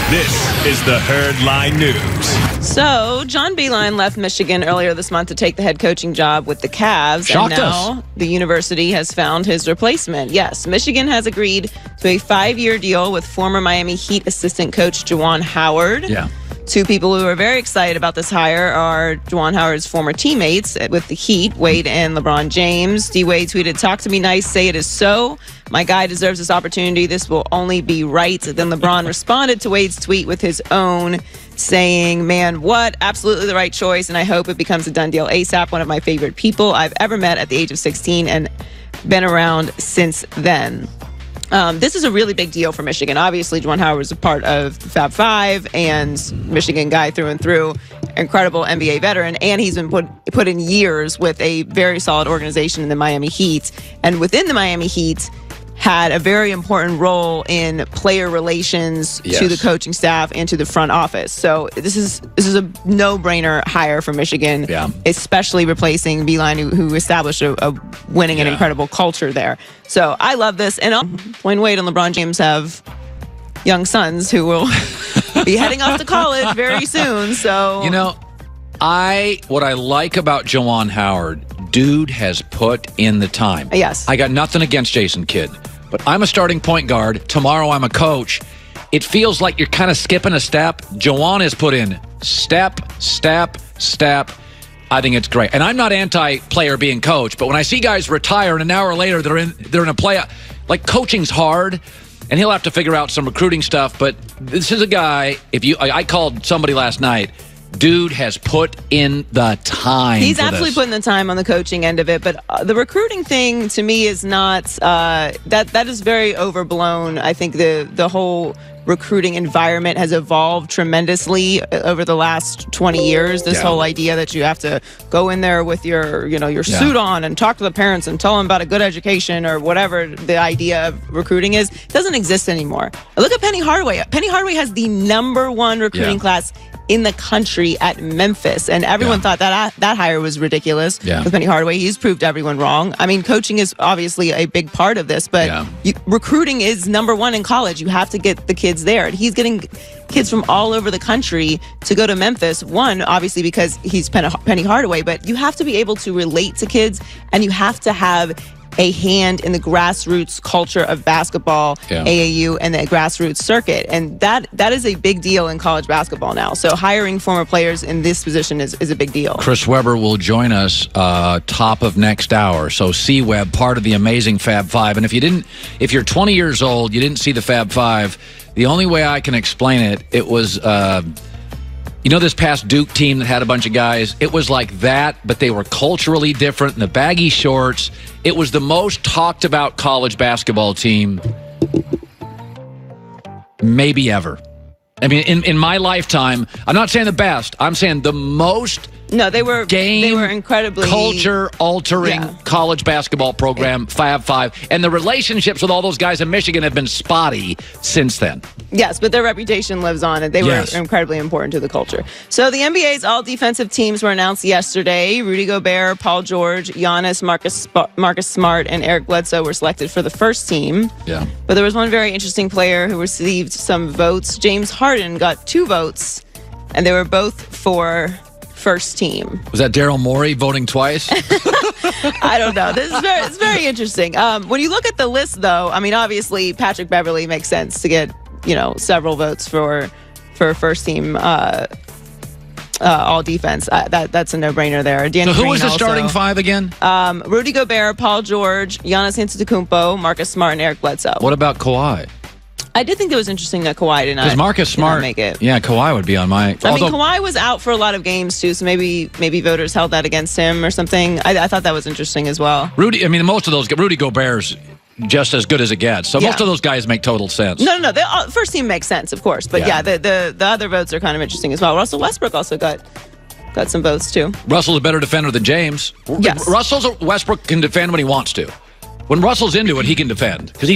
This is the Herd Line News. So, John Beilein left Michigan earlier this month to take the head coaching job with the Cavs. Shocked and now us. the university has found his replacement. Yes, Michigan has agreed to a 5-year deal with former Miami Heat assistant coach Juwan Howard. Yeah. Two people who are very excited about this hire are Juwan Howard's former teammates with the Heat, Wade and LeBron James. D-Wade tweeted, "Talk to me nice, say it is so. My guy deserves this opportunity. This will only be right." Then LeBron responded to Wade's tweet with his own, saying, "Man, what? Absolutely the right choice, and I hope it becomes a done deal ASAP. One of my favorite people I've ever met at the age of 16 and been around since then." This is a really big deal for Michigan. Obviously, Juwan Howard was a part of the Fab Five and Michigan guy through and through, incredible NBA veteran, and he's been put in years with a very solid organization in the Miami Heat. And within the Miami Heat, had a very important role in player relations to the coaching staff and to the front office. So this is a no-brainer hire for Michigan, especially replacing Beilein, who established a winning and incredible culture there. So I love this. And Dwayne Wade and LeBron James have young sons who will be heading off to college very soon. So what I like about Juwan Howard, dude has put in the time. Yes. I got nothing against Jason Kidd, but I'm a starting point guard. Tomorrow I'm a coach. It feels like you're kind of skipping a step. Juwan has put in step. I think it's great. And I'm not anti-player being coach, but when I see guys retire and an hour later they're in a play, like coaching's hard, and he'll have to figure out some recruiting stuff. But this is a guy, I called somebody last night, dude has put in the time. He's absolutely putting the time on the coaching end of it, but the recruiting thing to me is not that is very overblown. I think the whole recruiting environment has evolved tremendously over the last 20 years. This whole idea that you have to go in there with your suit on and talk to the parents and tell them about a good education or whatever the idea of recruiting is, doesn't exist anymore. Look at Penny Hardaway. Penny Hardaway has the #1 recruiting class in the country at Memphis, and everyone thought that hire was ridiculous with Penny Hardaway. He's proved everyone wrong. I mean, coaching is obviously a big part of this, but recruiting is #1 in college. You have to get the kids there. And he's getting kids from all over the country to go to Memphis. One, obviously because he's Penny Hardaway, but you have to be able to relate to kids, and you have to have a hand in the grassroots culture of basketball, AAU, and the grassroots circuit. And that is a big deal in college basketball now. So hiring former players in this position is a big deal. Chris Webber will join us top of next hour. So C-Web, part of the amazing Fab Five. And if you're 20 years old, you didn't see the Fab Five, the only way I can explain it was... this past Duke team that had a bunch of guys, it was like that, but they were culturally different. And the baggy shorts, it was the most talked about college basketball team maybe ever. I mean, in my lifetime, I'm not saying the best, I'm saying the most they were incredibly culture-altering college basketball program, Fab Five, and the relationships with all those guys in Michigan have been spotty since then. Yes, but their reputation lives on, and they were incredibly important to the culture. So the NBA's all-defensive teams were announced yesterday. Rudy Gobert, Paul George, Giannis, Marcus Smart, and Eric Bledsoe were selected for the first team. Yeah. But there was one very interesting player who received some votes. James Harden got 2 votes, and they were both for first team. Was that Daryl Morey voting twice? I don't know. It's very interesting. When you look at the list, though, I mean, obviously Patrick Beverley makes sense to get several votes for first team all defense. That's a no-brainer there. So who was the starting 5 again? Rudy Gobert, Paul George, Giannis Antetokounmpo, Marcus Smart, and Eric Bledsoe. What about Kawhi? I did think it was interesting that Kawhi did not. Because Marcus Smart make it. Yeah, Kawhi would be on my. I mean, Kawhi was out for a lot of games too, so maybe voters held that against him or something. I thought that was interesting as well. Rudy Gobert's just as good as it gets. So most of those guys make total sense. No. The first team makes sense, of course, but the other votes are kind of interesting as well. Russell Westbrook also got some votes too. Russell's a better defender than James. Yes. Westbrook can defend when he wants to. When Russell's into it, he can defend because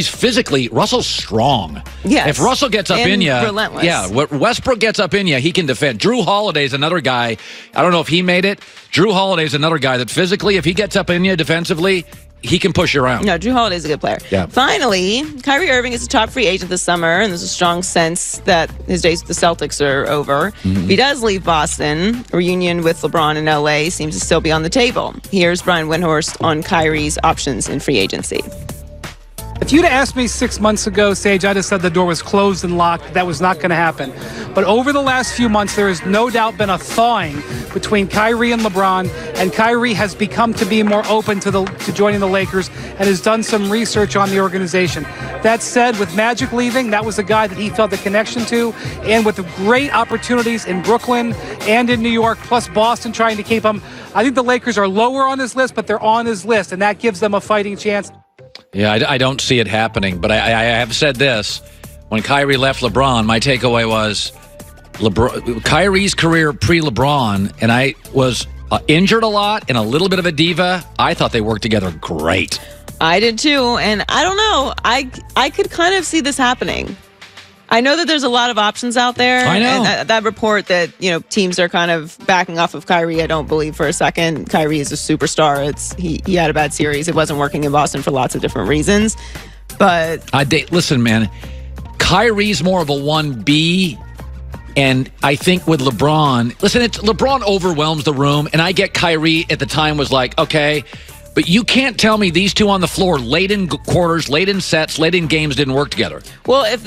Russell's strong. Yes. If Russell gets up in you, relentless. Westbrook gets up in you, he can defend. Drew Holiday's another guy. I don't know if he made it. Drew Holiday's another guy that physically, if he gets up in you defensively, he can push you around. No, Drew Holiday's a good player. Yeah. Finally, Kyrie Irving is a top free agent this summer, and there's a strong sense that his days with the Celtics are over. If he does leave Boston, a reunion with LeBron in LA seems to still be on the table. Here's Brian Windhorst on Kyrie's options in free agency. If you'd asked me 6 months ago, Sage, I'd have said the door was closed and locked. That was not going to happen. But over the last few months, there has no doubt been a thawing between Kyrie and LeBron, and Kyrie has become to be more open to joining the Lakers and has done some research on the organization. That said, with Magic leaving, that was a guy that he felt a connection to, and with the great opportunities in Brooklyn and in New York, plus Boston trying to keep him, I think the Lakers are lower on his list, but they're on his list, and that gives them a fighting chance. Yeah, I don't see it happening, but I have said this. When Kyrie left LeBron, my takeaway was Kyrie's career pre-LeBron, and I was injured a lot and a little bit of a diva. I thought they worked together great. I did too, and I don't know. I could kind of see this happening. I know that there's a lot of options out there. I know. And that report that, teams are kind of backing off of Kyrie, I don't believe for a second. Kyrie is a superstar. He had a bad series. It wasn't working in Boston for lots of different reasons. But listen, man, Kyrie's more of a 1B. And I think with LeBron, listen, LeBron overwhelms the room. And I get Kyrie at the time was like, okay. But you can't tell me these two on the floor, late in quarters, late in sets, late in games, didn't work together. Well, if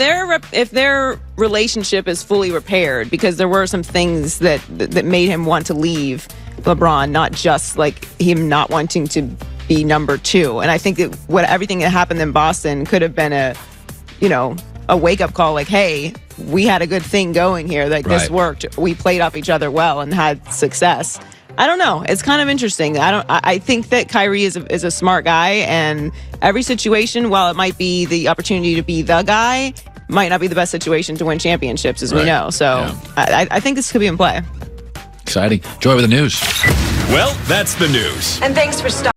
their relationship is fully repaired, because there were some things that made him want to leave LeBron, not just like him not wanting to be number two. And I think that everything that happened in Boston could have been a wake up call, like, hey, we had a good thing going here. Like This worked. We played off each other well and had success. I don't know. It's kind of interesting. I think that Kyrie is a smart guy, and every situation, while it might be the opportunity to be the guy, might not be the best situation to win championships, as we know. So yeah. I think this could be in play. Exciting. Joy with the news. Well, that's the news. And thanks for stopping.